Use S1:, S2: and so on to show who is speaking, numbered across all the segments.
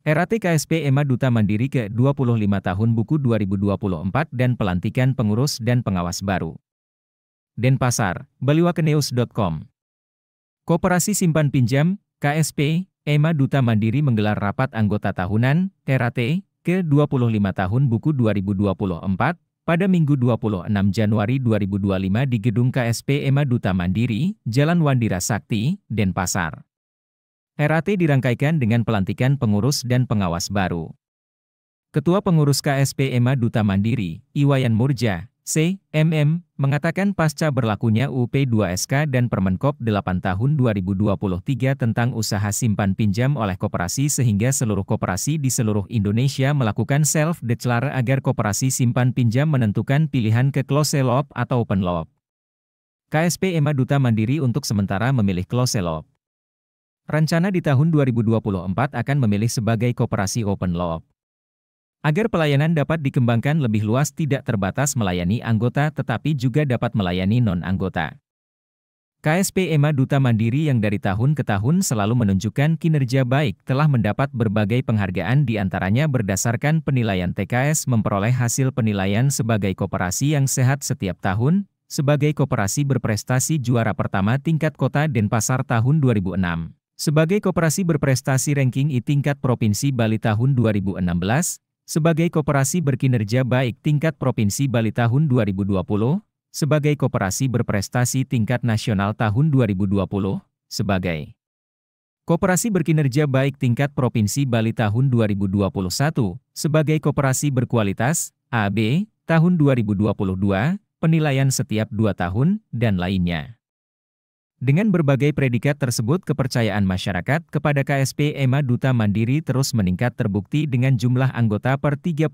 S1: RAT KSP EMA Duta Mandiri ke-25 tahun buku 2024 dan pelantikan pengurus dan pengawas baru. Denpasar, baliwakenews.com. Koperasi Simpan Pinjam, KSP, EMA Duta Mandiri menggelar rapat anggota tahunan, RAT, ke-25 tahun buku 2024, pada Minggu 26 Januari 2025 di Gedung KSP EMA Duta Mandiri, Jalan Wandira Sakti, Denpasar. RAT dirangkaikan dengan pelantikan pengurus dan pengawas baru. Ketua Pengurus KSP EMA Duta Mandiri, Iwayan Murja, C.M.M., mengatakan pasca berlakunya UP 2SK dan Permenkop 8 tahun 2023 tentang usaha simpan pinjam oleh koperasi sehingga seluruh koperasi di seluruh Indonesia melakukan self-declare agar koperasi simpan pinjam menentukan pilihan ke close loop atau open loop. KSP EMA Duta Mandiri untuk sementara memilih close loop. Rencana di tahun 2024 akan memilih sebagai koperasi open loop. Agar pelayanan dapat dikembangkan lebih luas tidak terbatas melayani anggota tetapi juga dapat melayani non-anggota. KSP EMA Duta Mandiri yang dari tahun ke tahun selalu menunjukkan kinerja baik telah mendapat berbagai penghargaan diantaranya berdasarkan penilaian TKS memperoleh hasil penilaian sebagai koperasi yang sehat setiap tahun, sebagai koperasi berprestasi juara pertama tingkat kota Denpasar tahun 2006. Sebagai koperasi berprestasi ranking I tingkat Provinsi Bali tahun 2016, sebagai koperasi berkinerja baik tingkat Provinsi Bali tahun 2020, sebagai koperasi berprestasi tingkat nasional tahun 2020, sebagai koperasi berkinerja baik tingkat Provinsi Bali tahun 2021, sebagai koperasi berkualitas, AB, tahun 2022, penilaian setiap 2 tahun, dan lainnya. Dengan berbagai predikat tersebut kepercayaan masyarakat kepada KSP EMA Duta Mandiri terus meningkat terbukti dengan jumlah anggota per 31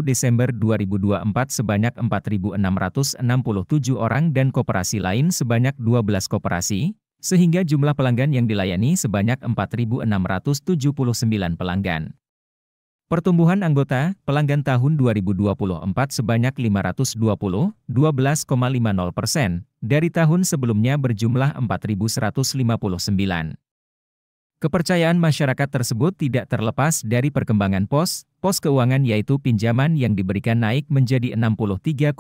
S1: Desember 2024 sebanyak 4.667 orang dan koperasi lain sebanyak 12 koperasi, sehingga jumlah pelanggan yang dilayani sebanyak 4.679 pelanggan. Pertumbuhan anggota, pelanggan tahun 2024 sebanyak 520, 12,50%, dari tahun sebelumnya berjumlah 4.159. Kepercayaan masyarakat tersebut tidak terlepas dari perkembangan pos keuangan yaitu pinjaman yang diberikan naik menjadi 63,99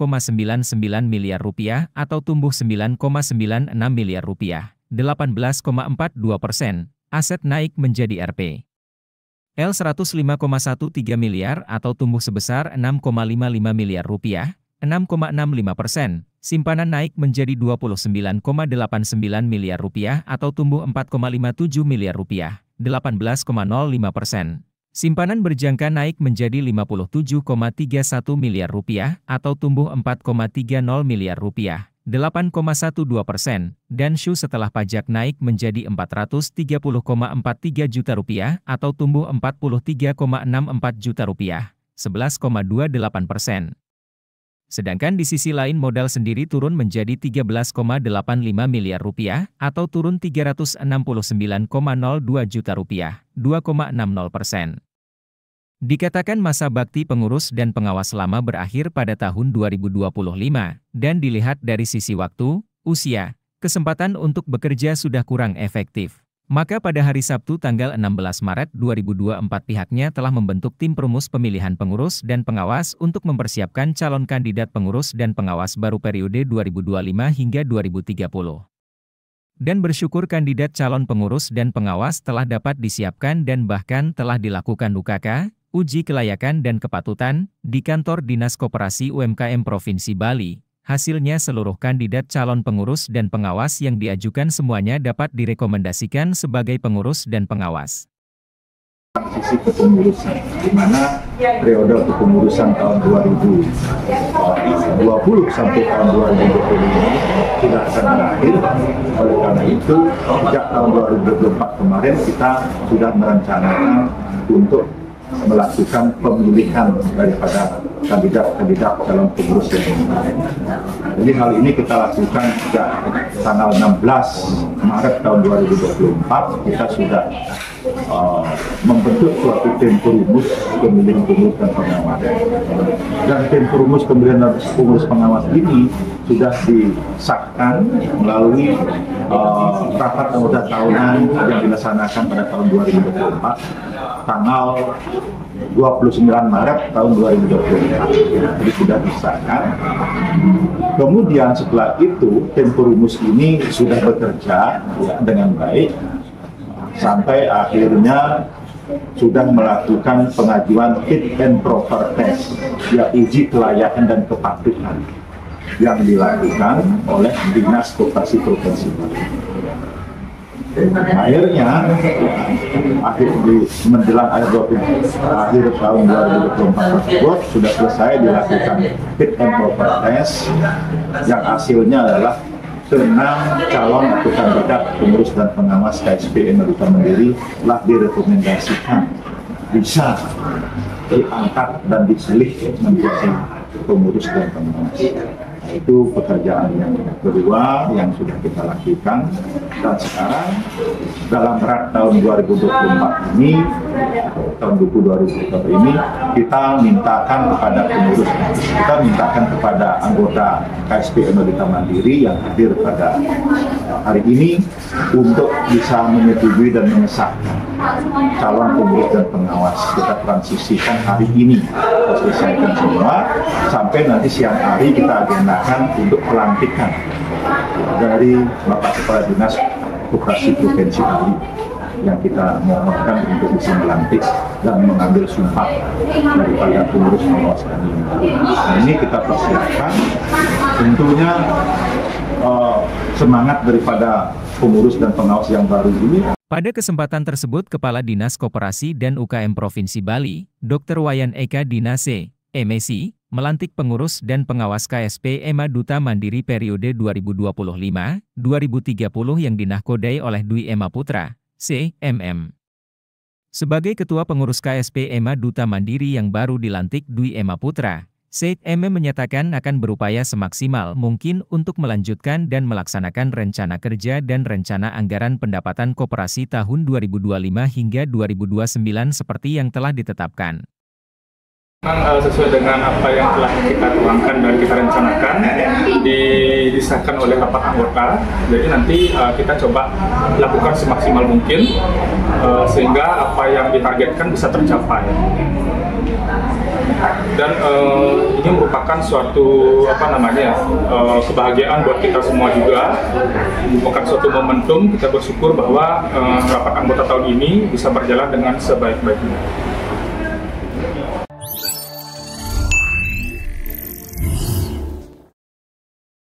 S1: miliar rupiah atau tumbuh 9,96 miliar rupiah, 18,42%, aset naik menjadi Rp. L 105,13 miliar atau tumbuh sebesar 6,55 miliar rupiah, 6,65%, simpanan naik menjadi 29,89 miliar rupiah atau tumbuh 4,57 miliar rupiah, 18,05%. Simpanan berjangka naik menjadi 57,31 miliar rupiah atau tumbuh 4,30 miliar rupiah, 8,12%, dan SHU setelah pajak naik menjadi 430,43 juta rupiah atau tumbuh 43,64 juta rupiah, 11,28%. Sedangkan di sisi lain modal sendiri turun menjadi 13,85 miliar rupiah atau turun 369,02 juta rupiah, 2,60%. Dikatakan masa bakti pengurus dan pengawas lama berakhir pada tahun 2025, dan dilihat dari sisi waktu, usia, kesempatan untuk bekerja sudah kurang efektif. Maka pada hari Sabtu tanggal 16 Maret 2024 pihaknya telah membentuk tim perumus pemilihan pengurus dan pengawas untuk mempersiapkan calon kandidat pengurus dan pengawas baru periode 2025 hingga 2030. Dan bersyukur kandidat calon pengurus dan pengawas telah dapat disiapkan dan bahkan telah dilakukan UKK, uji kelayakan dan kepatutan, di kantor Dinas Koperasi UMKM Provinsi Bali. Hasilnya seluruh kandidat calon pengurus dan pengawas yang diajukan semuanya dapat direkomendasikan sebagai pengurus dan pengawas.
S2: Sisi kepengurusan, di mana periode kepengurusan tahun 2020 sampai tahun 2025 tidak akan berakhir. Oleh karena itu, sejak tahun 2024 kemarin kita sudah merencanakan untuk melakukan pemilihan daripada kandidat calon pengurus yang lain. Jadi hal ini kita lakukan sejak tanggal 16 Maret tahun 2024 kita sudah membentuk suatu tim perumus pemilihan pengurus dan pengawas. Dan tim perumus pemilihan pengurus pengawas ini sudah disahkan melalui rapat anggota tahunan yang dilaksanakan pada tahun 2024 tanggal 29 Maret tahun 2024. Jadi sudah disahkan. Kemudian setelah itu Temporumus ini sudah bekerja dengan baik sampai akhirnya sudah melakukan pengajuan fit and proper test, ya uji kelayakan dan kepatuhan yang dilakukan oleh Dinas Koperasi Provinsi Bali. Akhirnya menjelang akhir tahun 2024 tersebut sudah selesai dilakukan fit and proper test yang hasilnya adalah 6 calon atau kandidat pengurus dan pengawas KSP Duta Mandiri telah direkomendasikan bisa diangkat dan diselih menjadi pengurus dan pengawas. Itu pekerjaan yang kedua yang sudah kita lakukan, dan sekarang dalam rak tahun 2024 ini, tahun buku 2024 ini, kita mintakan kepada pengurus, kita mintakan kepada anggota KSP Duta Mandiri yang hadir pada hari ini untuk bisa menyetujui dan mengesahkan calon pengurus dan pengawas. Kita transisikan hari ini, kita selesaikan semua, sampai nanti siang hari kita agendakan untuk pelantikan dari Bapak Kepala Dinas Koperasi Provinsi Bali yang kita mohonkan untuk bisa melantik dan mengambil sumpah daripada pengurus pengawas kami. Nah, ini kita persiapkan tentunya semangat daripada pengurus dan pengawas yang baru ini.
S1: Pada kesempatan tersebut, Kepala Dinas Koperasi dan UKM Provinsi Bali, Dr. Wayan Eka Dinase, MEC, melantik pengurus dan pengawas KSP Duta Mandiri periode 2025-2030 yang dinahkodai oleh Dwi Emma Putra, CMM. Sebagai Ketua Pengurus KSP Duta Mandiri yang baru dilantik Dwi Emma Putra, CMM menyatakan akan berupaya semaksimal mungkin untuk melanjutkan dan melaksanakan rencana kerja dan rencana anggaran pendapatan koperasi tahun 2025 hingga 2029 seperti yang telah ditetapkan.
S3: Sesuai dengan apa yang telah kita tuangkan dan kita rencanakan disahkan oleh rapat anggota, jadi nanti kita coba lakukan semaksimal mungkin sehingga apa yang ditargetkan bisa tercapai. Dan ini merupakan suatu kebahagiaan buat kita semua juga, merupakan suatu momentum. Kita bersyukur bahwa rapat anggota tahun ini bisa berjalan dengan sebaik-baiknya.